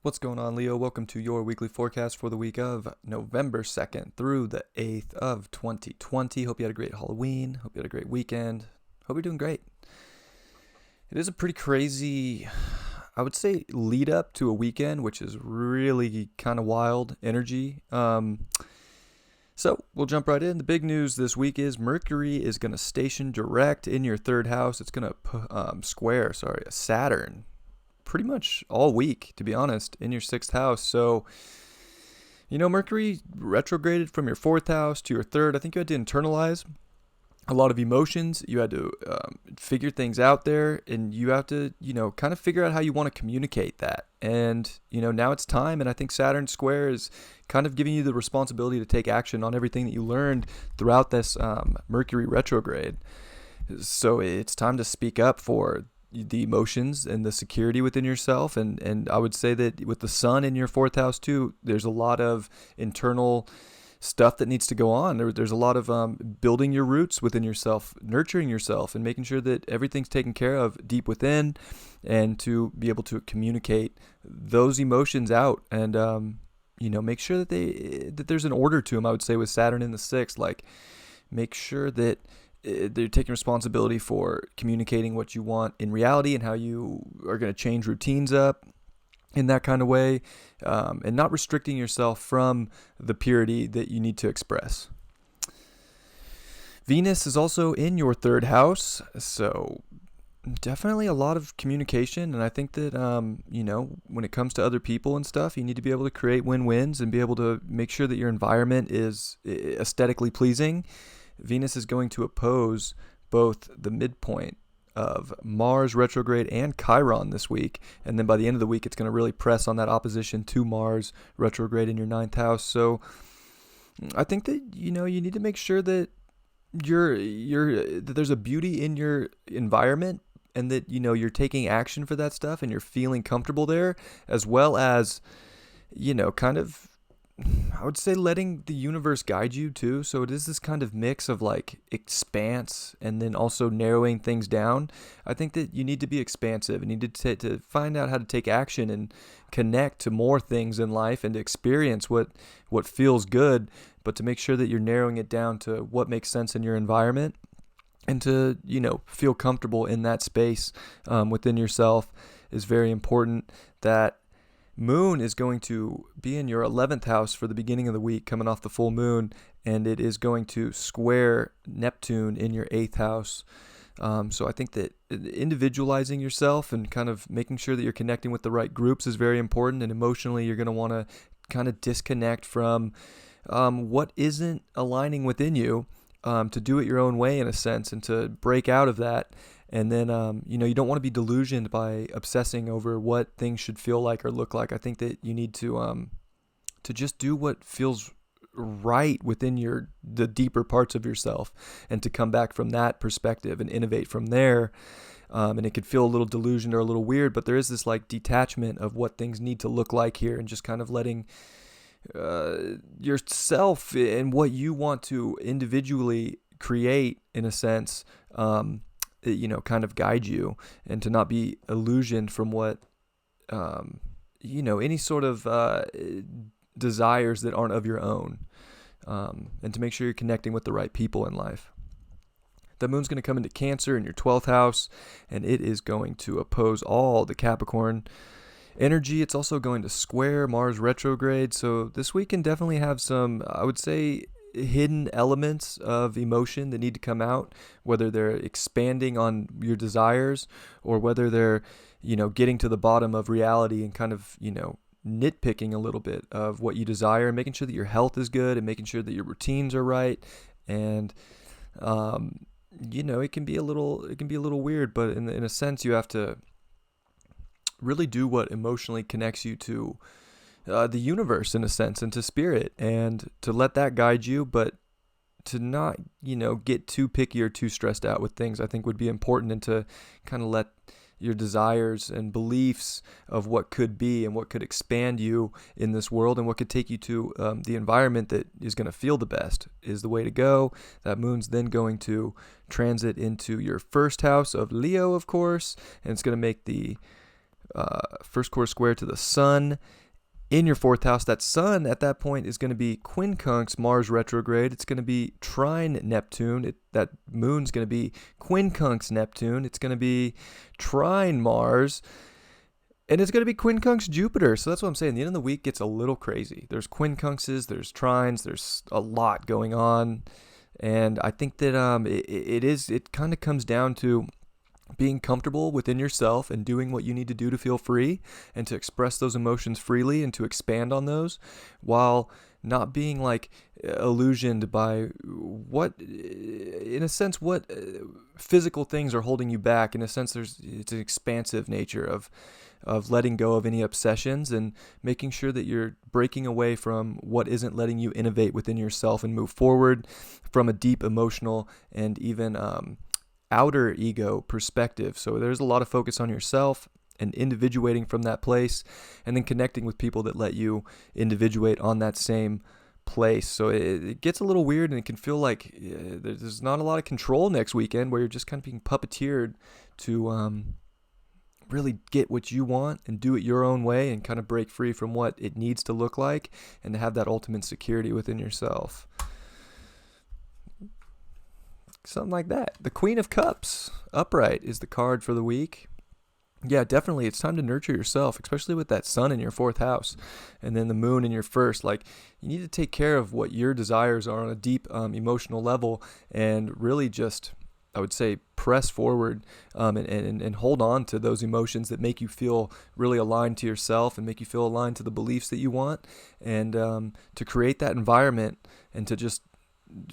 What's going on, Leo? Welcome to your weekly forecast for the week of November 2nd through the 8th of 2020. Hope you had a great Halloween. Hope you had a great weekend. Hope you're doing great. It is a pretty crazy, I would say, lead up to a weekend, which is really kind of wild energy. So we'll jump right in. The big news this week is Mercury is going to station direct in your third house. It's going to square Saturn pretty much all week, to be honest, in your sixth house. So, Mercury retrograded from your fourth house to your third. I think you had to internalize a lot of emotions. You had to figure things out there, and you have to, kind of figure out how you want to communicate that. And, now it's time. And I think Saturn square is kind of giving you the responsibility to take action on everything that you learned throughout this Mercury retrograde. So it's time to speak up for the emotions and the security within yourself. And I would say that with the sun in your fourth house too, there's a lot of internal stuff that needs to go on. There's a lot of building your roots within yourself, nurturing yourself, and making sure that everything's taken care of deep within, and to be able to communicate those emotions out, and make sure that there's an order to them. I would say with Saturn in the sixth, like, make sure that they're taking responsibility for communicating what you want in reality and how you are going to change routines up in that kind of way, and not restricting yourself from the purity that you need to express. Venus is also in your third house, so definitely a lot of communication. And I think that, when it comes to other people and stuff, you need to be able to create win-wins and be able to make sure that your environment is aesthetically pleasing. Venus is going to oppose both the midpoint of Mars retrograde and Chiron this week. And then by the end of the week, it's going to really press on that opposition to Mars retrograde in your ninth house. So I think that, you need to make sure that that there's a beauty in your environment, and that, you're taking action for that stuff and you're feeling comfortable there, as well as, kind of, I would say, letting the universe guide you too. So it is this kind of mix of like expanse and then also narrowing things down. I think that you need to be expansive and need to find out how to take action and connect to more things in life and to experience what feels good, but to make sure that you're narrowing it down to what makes sense in your environment, and to, feel comfortable in that space within yourself is very important. That Moon is going to be in your 11th house for the beginning of the week, coming off the full moon, and it is going to square Neptune in your 8th house. So I think that individualizing yourself and kind of making sure that you're connecting with the right groups is very important. And emotionally, you're going to want to kind of disconnect from what isn't aligning within you, to do it your own way in a sense, and to break out of that. And then, you don't want to be delusioned by obsessing over what things should feel like or look like. I think that you need to just do what feels right within the deeper parts of yourself, and to come back from that perspective and innovate from there. And it could feel a little delusioned or a little weird, but there is this like detachment of what things need to look like here, and just kind of letting yourself and what you want to individually create, in a sense, kind of guide you, and to not be illusioned from what, any sort of desires that aren't of your own, and to make sure you're connecting with the right people in life. The moon's going to come into Cancer in your 12th house, and it is going to oppose all the Capricorn energy. It's also going to square Mars retrograde. So this week can definitely have some, I would say, hidden elements of emotion that need to come out, whether they're expanding on your desires, or whether they're, getting to the bottom of reality and kind of, nitpicking a little bit of what you desire, and making sure that your health is good, and making sure that your routines are right. And, it can be a little weird, but in a sense, you have to really do what emotionally connects you to the universe, in a sense, and to spirit, and to let that guide you, but to not, get too picky or too stressed out with things, I think would be important. And to kind of let your desires and beliefs of what could be and what could expand you in this world, and what could take you to the environment that is going to feel the best, is the way to go. That moon's then going to transit into your first house of Leo, of course, and it's going to make the first core square to the sun in your fourth house. That sun at that point is going to be quincunx Mars retrograde. It's going to be trine Neptune. That moon's going to be quincunx Neptune. It's going to be trine Mars. And it's going to be quincunx Jupiter. So that's what I'm saying. The end of the week gets a little crazy. There's quincunxes, there's trines, there's a lot going on. And I think that it kind of comes down to being comfortable within yourself and doing what you need to do to feel free and to express those emotions freely and to expand on those, while not being like illusioned by what physical things are holding you back. In a sense, it's an expansive nature of letting go of any obsessions and making sure that you're breaking away from what isn't letting you innovate within yourself and move forward from a deep emotional and even outer ego perspective. So there's a lot of focus on yourself and individuating from that place, and then connecting with people that let you individuate on that same place. So it gets a little weird, and it can feel like there's not a lot of control next weekend, where you're just kind of being puppeteered to really get what you want and do it your own way and kind of break free from what it needs to look like and to have that ultimate security within yourself. Something like that. The Queen of Cups upright is the card for the week. Yeah, definitely. It's time to nurture yourself, especially with that sun in your fourth house and then the moon in your first. Like, you need to take care of what your desires are on a deep emotional level, and really just, I would say, press forward and hold on to those emotions that make you feel really aligned to yourself and make you feel aligned to the beliefs that you want, and to create that environment and to just,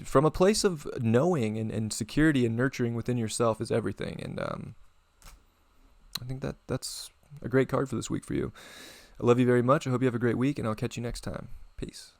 from a place of knowing and security and nurturing within yourself is everything. And I think that's a great card for this week for you. I love you very much. I hope you have a great week, and I'll catch you next time. Peace.